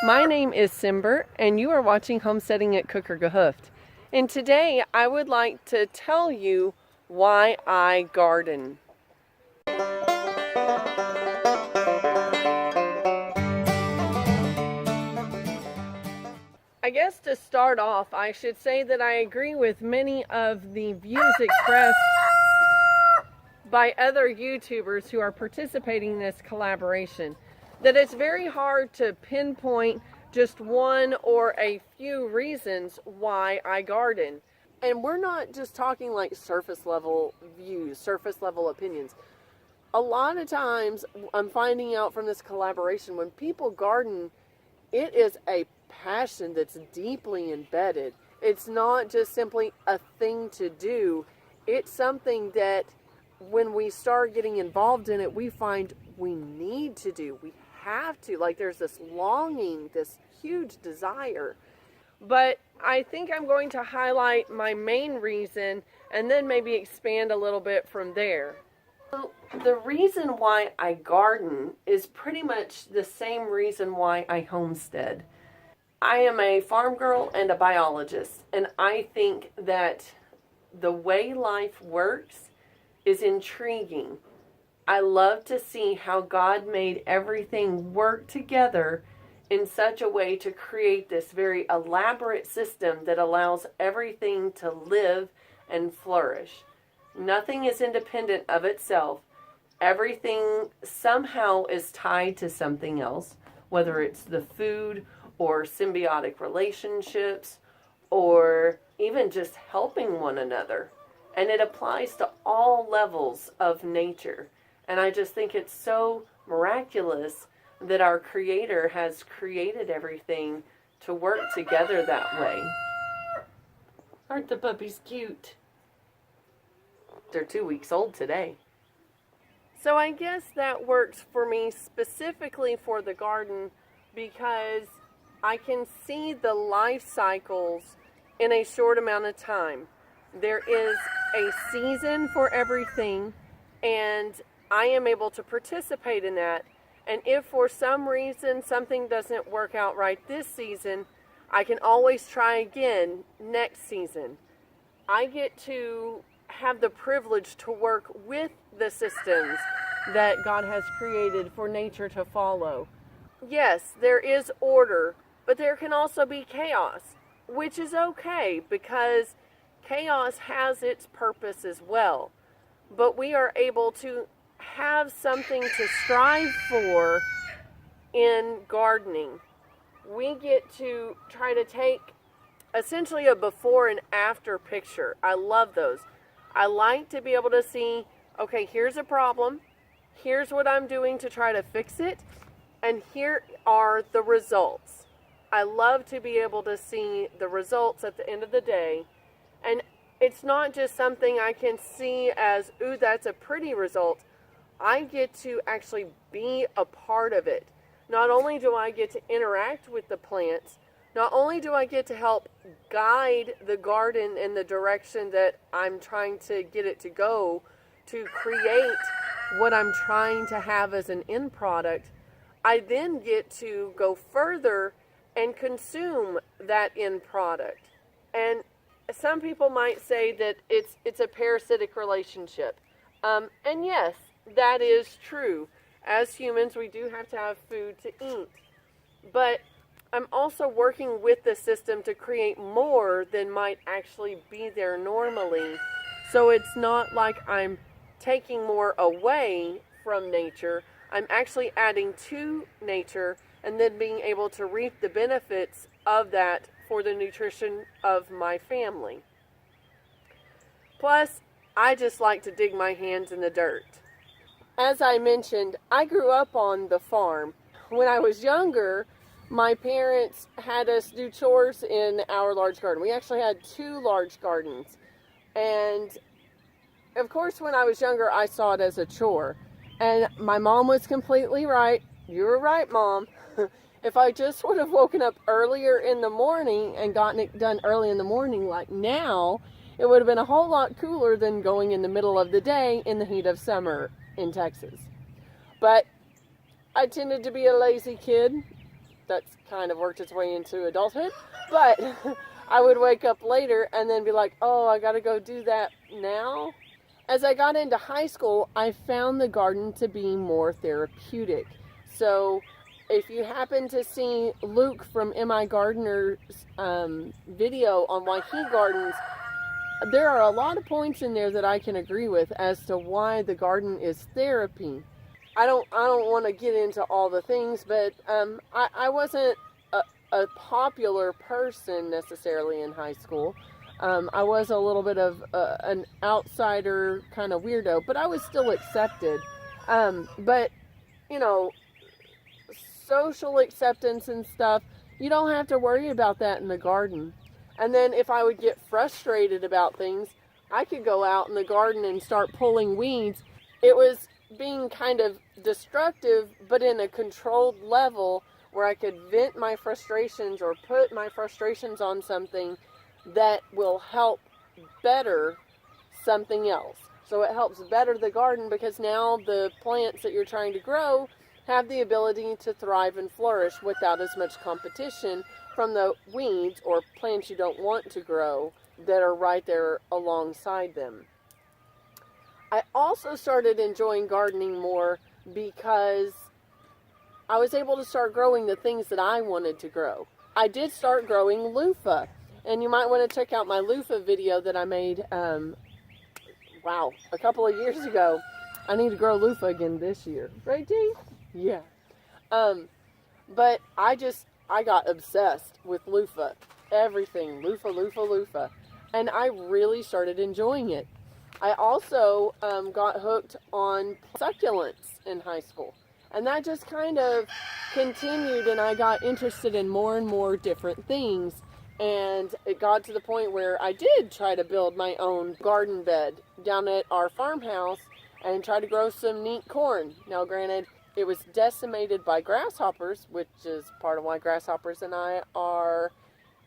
My name is Simber, and you are watching Homesteading at Kooker. And today I would like to tell you why I garden. I guess to start off, I should say that I agree with many of the views expressed by other YouTubers who are participating in this collaboration, that it's very hard to pinpoint just one or a few reasons why I garden. And we're not just talking like surface level views, surface level opinions. A lot of times I'm finding out from this collaboration, when people garden, it is a passion that's deeply embedded. It's not just simply a thing to do. It's something that when we start getting involved in it, we find we need to do. We have to. Like, there's this longing, this huge desire. But I think I'm going to highlight my main reason and then maybe expand a little bit from there. So the reason why I garden is pretty much the same reason why I homestead. I am a farm girl and a biologist, and I think that the way life works is intriguing. I love to see how God made everything work together in such a way to create this very elaborate system that allows everything to live and flourish. Nothing is independent of itself. Everything somehow is tied to something else, whether it's the food or symbiotic relationships or even just helping one another. And it applies to all levels of nature. And I just think it's so miraculous that our Creator has created everything to work together that way. Aren't the puppies cute? They're 2 weeks old today. So I guess that works for me specifically for the garden, because I can see the life cycles in a short amount of time. There is a season for everything, and I am able to participate in that. And if for some reason something doesn't work out right this season, I can always try again next season. I get to have the privilege to work with the systems that God has created for nature to follow. Yes, there is order, but there can also be chaos, which is okay, because chaos has its purpose as well. But we are able to have something to strive for in gardening. We get to try to take essentially a before and after picture. I love those. I like to be able to see, okay, here's a problem, here's what I'm doing to try to fix it, and here are the results. I love to be able to see the results at the end of the day. And it's not just something I can see as, ooh, that's a pretty result. I get to actually be a part of it. Not only do I get to interact with the plants, not only do I get to help guide the garden in the direction that I'm trying to get it to go, to create what I'm trying to have as an end product, I then get to go further and consume that end product. And some people might say that it's a parasitic relationship. And yes, that is true. As humans, we do have to have food to eat. But I'm also working with the system to create more than might actually be there normally. So it's not like I'm taking more away from nature. I'm actually adding to nature and then being able to reap the benefits of that for the nutrition of my family. Plus, I just like to dig my hands in the dirt. As I mentioned, I grew up on the farm. When I was younger, my parents had us do chores in our large garden. We actually had 2 large gardens. And of course, when I was younger, I saw it as a chore. And my mom was completely right. You were right, Mom. If I just would have woken up earlier in the morning and gotten it done early in the morning like now, it would have been a whole lot cooler than going in the middle of the day in the heat of summer in Texas. But I tended to be a lazy kid, that's kind of worked its way into adulthood. But I would wake up later and then be like, oh, I got to go do that now. As I got into high school, I found the garden to be more therapeutic. So if you happen to see Luke from M.I. Gardener's video on why he gardens, there are a lot of points in there that I can agree with as to why the garden is therapy. I don't want to get into all the things, but I wasn't a popular person necessarily in high school. I was a little bit of an outsider kind of weirdo, but I was still accepted. But, you know, social acceptance and stuff, you don't have to worry about that in the garden. And then if I would get frustrated about things, I could go out in the garden and start pulling weeds. It was being kind of destructive, but in a controlled level where I could vent my frustrations or put my frustrations on something that will help better something else. So it helps better the garden because now the plants that you're trying to grow have the ability to thrive and flourish without as much competition from the weeds or plants you don't want to grow that are right there alongside them. I also started enjoying gardening more because I was able to start growing the things that I wanted to grow. I did start growing loofah, and you might want to check out my loofah video that I made, a couple of years ago. I need to grow loofah again this year. Right, Dee? Yeah. But I got obsessed with loofah. Everything. Loofah. And I really started enjoying it. I also got hooked on succulents in high school. And that just kind of continued, and I got interested in more and more different things. And it got to the point where I did try to build my own garden bed down at our farmhouse and try to grow some neat corn. Now, granted, it was decimated by grasshoppers, which is part of why grasshoppers and I are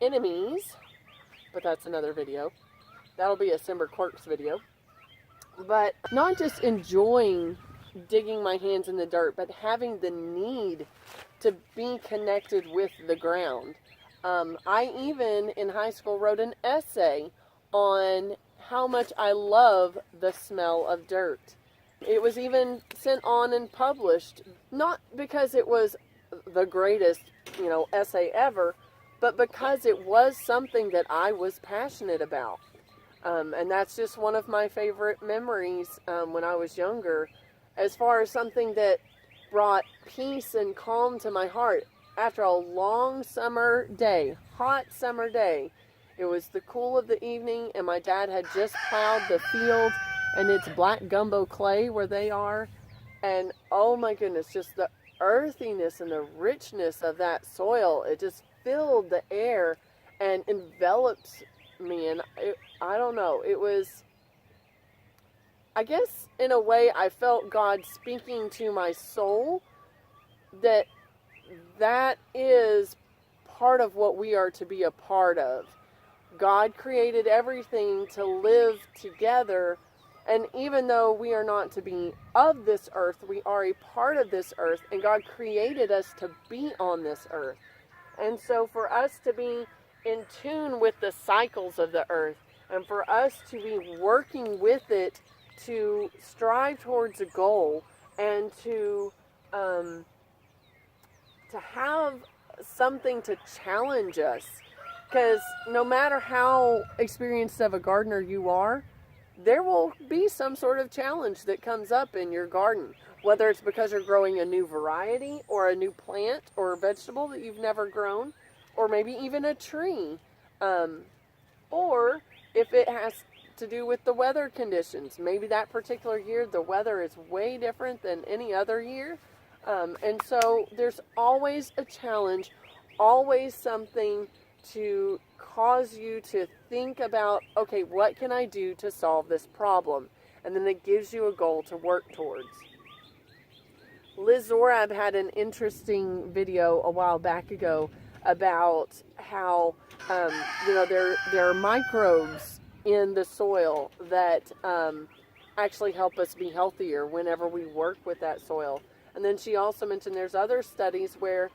enemies. But that's another video. That'll be a Simber Quirks video. But not just enjoying digging my hands in the dirt, but having the need to be connected with the ground. I even in high school wrote an essay on how much I love the smell of dirt. It was even sent on and published, not because it was the greatest, essay ever, but because it was something that I was passionate about. And that's just one of my favorite memories when I was younger, as far as something that brought peace and calm to my heart. After a long summer day, hot summer day, it was the cool of the evening, and my dad had just plowed the field, and it's black gumbo clay where they are. And oh my goodness, just the earthiness and the richness of that soil. It just filled the air and enveloped me. And I don't know, it was, I guess in a way I felt God speaking to my soul that is part of what we are to be a part of. God created everything to live together, and even though we are not to be of this earth, we are a part of this earth, and God created us to be on this earth. And so for us to be in tune with the cycles of the earth, and for us to be working with it to strive towards a goal, and to have something to challenge us. Because no matter how experienced of a gardener you are, there will be some sort of challenge that comes up in your garden. Whether it's because you're growing a new variety or a new plant or a vegetable that you've never grown, or maybe even a tree. Or if it has to do with the weather conditions. Maybe that particular year the weather is way different than any other year. And so there's always a challenge, always something to cause you to think about, okay, what can I do to solve this problem? And then it gives you a goal to work towards. Liz Zorab had an interesting video a while back ago about how, there are microbes in the soil that actually help us be healthier whenever we work with that soil. And then she also mentioned there's other studies where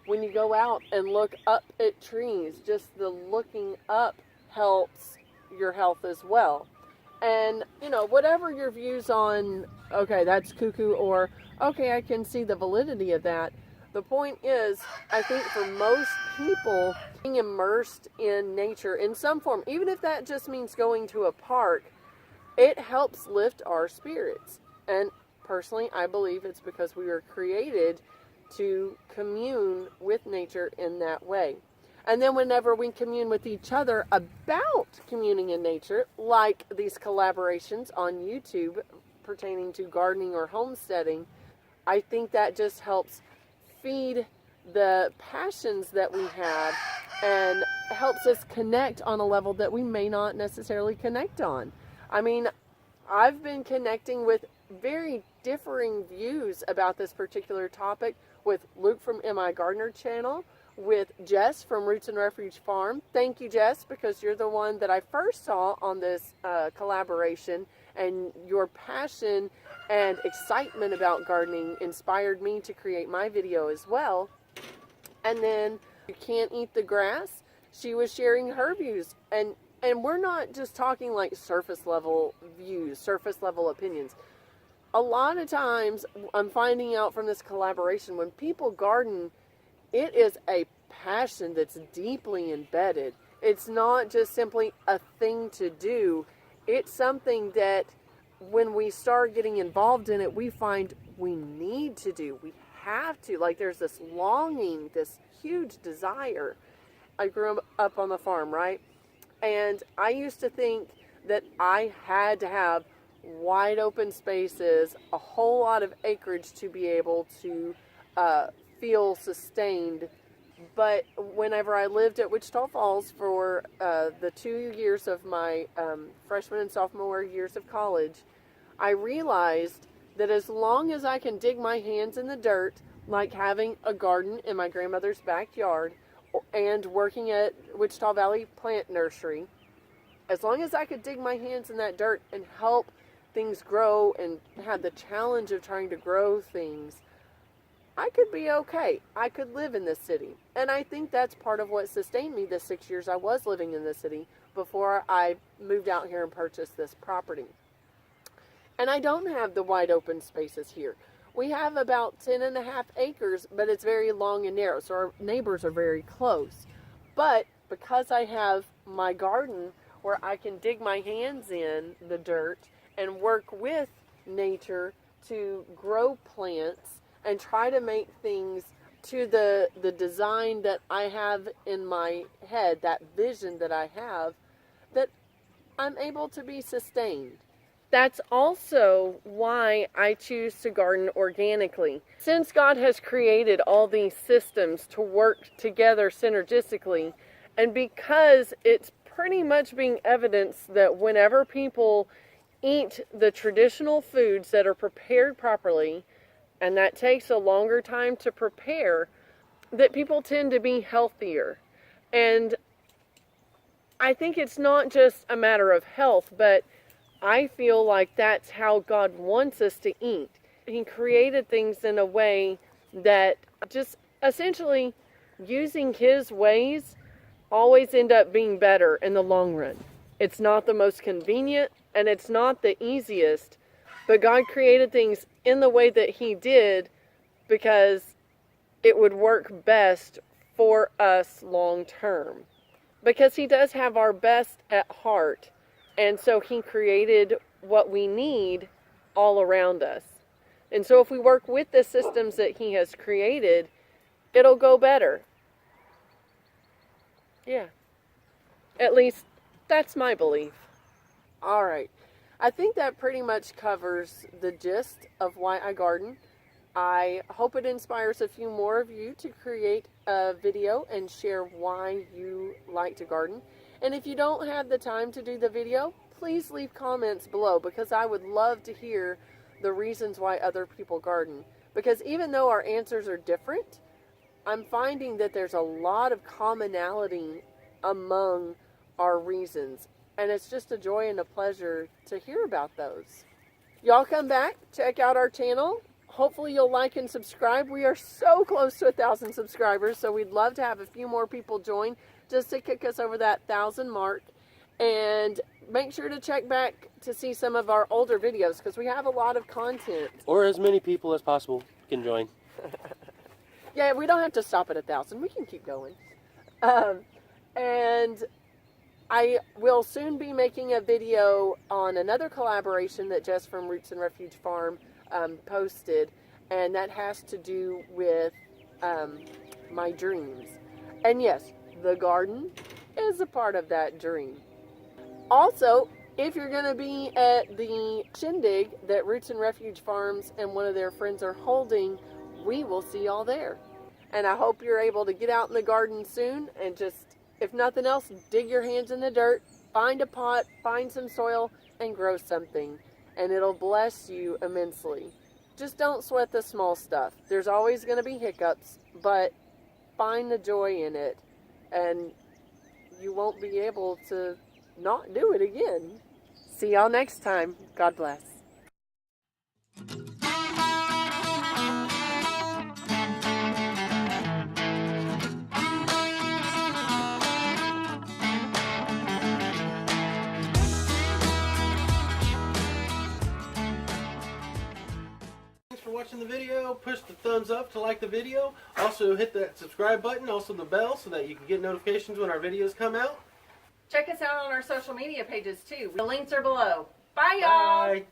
When you go out and look up at trees, just the looking up helps your health as well. And, you know, whatever your views on, okay, that's cuckoo, or, okay, I can see the validity of that. The point is, I think for most people, being immersed in nature in some form, even if that just means going to a park, it helps lift our spirits. And personally, I believe it's because we were created to commune with nature in that way. And then whenever we commune with each other about communing in nature, like these collaborations on YouTube pertaining to gardening or homesteading, I think that just helps feed the passions that we have and helps us connect on a level that we may not necessarily connect on. I mean, I've been connecting with very differing views about this particular topic with Luke from MI Gardener channel, with Jess from Roots and Refuge Farm. Thank you, Jess, because you're the one that I first saw on this collaboration, and your passion and excitement about gardening inspired me to create my video as well. And then You Can't Eat the Grass, she was sharing her views, and we're not just talking like surface level views, surface level opinions. A lot of times I'm finding out from this collaboration, when people garden, it is a passion that's deeply embedded. It's not just simply a thing to do. It's something that when we start getting involved in it, we find we need to do. We have to. Like, there's this longing, this huge desire. I grew up on the farm, right? And I used to think that I had to have wide open spaces, a whole lot of acreage to be able to feel sustained. But whenever I lived at Wichita Falls for the 2 years of my freshman and sophomore years of college, I realized that as long as I can dig my hands in the dirt, like having a garden in my grandmother's backyard and working at Wichita Valley Plant Nursery, as long as I could dig my hands in that dirt and help things grow and have the challenge of trying to grow things, I could be okay. I could live in this city. And I think that's part of what sustained me the 6 years I was living in the city before I moved out here and purchased this property. And I don't have the wide open spaces here. We have about 10.5 acres, but it's very long and narrow, so our neighbors are very close. But because I have my garden where I can dig my hands in the dirt and work with nature to grow plants and try to make things to the design that I have in my head, that vision that I have, that I'm able to be sustained. That's also why I choose to garden organically. Since God has created all these systems to work together synergistically, and because it's pretty much being evidenced that whenever people eat the traditional foods that are prepared properly, and that takes a longer time to prepare, that people tend to be healthier. And I think it's not just a matter of health, but I feel like that's how God wants us to eat. He created things in a way that just essentially using His ways always end up being better in the long run. It's not the most convenient and it's not the easiest, but God created things in the way that He did because it would work best for us long term. Because He does have our best at heart. And so He created what we need all around us. And so if we work with the systems that He has created, it'll go better. Yeah. At least that's my belief. All right. I think that pretty much covers the gist of why I garden. I hope it inspires a few more of you to create a video and share why you like to garden. And if you don't have the time to do the video, please leave comments below, because I would love to hear the reasons why other people garden. Because even though our answers are different, I'm finding that there's a lot of commonality among our reasons. And it's just a joy and a pleasure to hear about those. Y'all come back, check out our channel, Hopefully you'll like and subscribe. We are so close to 1,000 subscribers, so we'd love to have a few more people join just to kick us over that 1,000 mark. And make sure to check back to see some of our older videos because we have a lot of content. Or as many people as possible can join. Yeah, we don't have to stop at 1,000. We can keep going. And I will soon be making a video on another collaboration that Jess from Roots and Refuge Farm posted, and that has to do with my dreams. And yes, the garden is a part of that dream. Also, if you're going to be at the shindig that Roots and Refuge Farms and one of their friends are holding, we will see y'all there. And I hope you're able to get out in the garden soon and just, if nothing else, dig your hands in the dirt, find a pot, find some soil, and grow something. And it'll bless you immensely. Just don't sweat the small stuff. There's always going to be hiccups, but find the joy in it. And you won't be able to not do it again. See y'all next time. God bless. Thanks for watching the video. Push the thumbs up to like the video. Also hit that subscribe button, also the bell, so that you can get notifications when our videos come out. Check us out on our social media pages too. The links are below. Bye, y'all. Bye.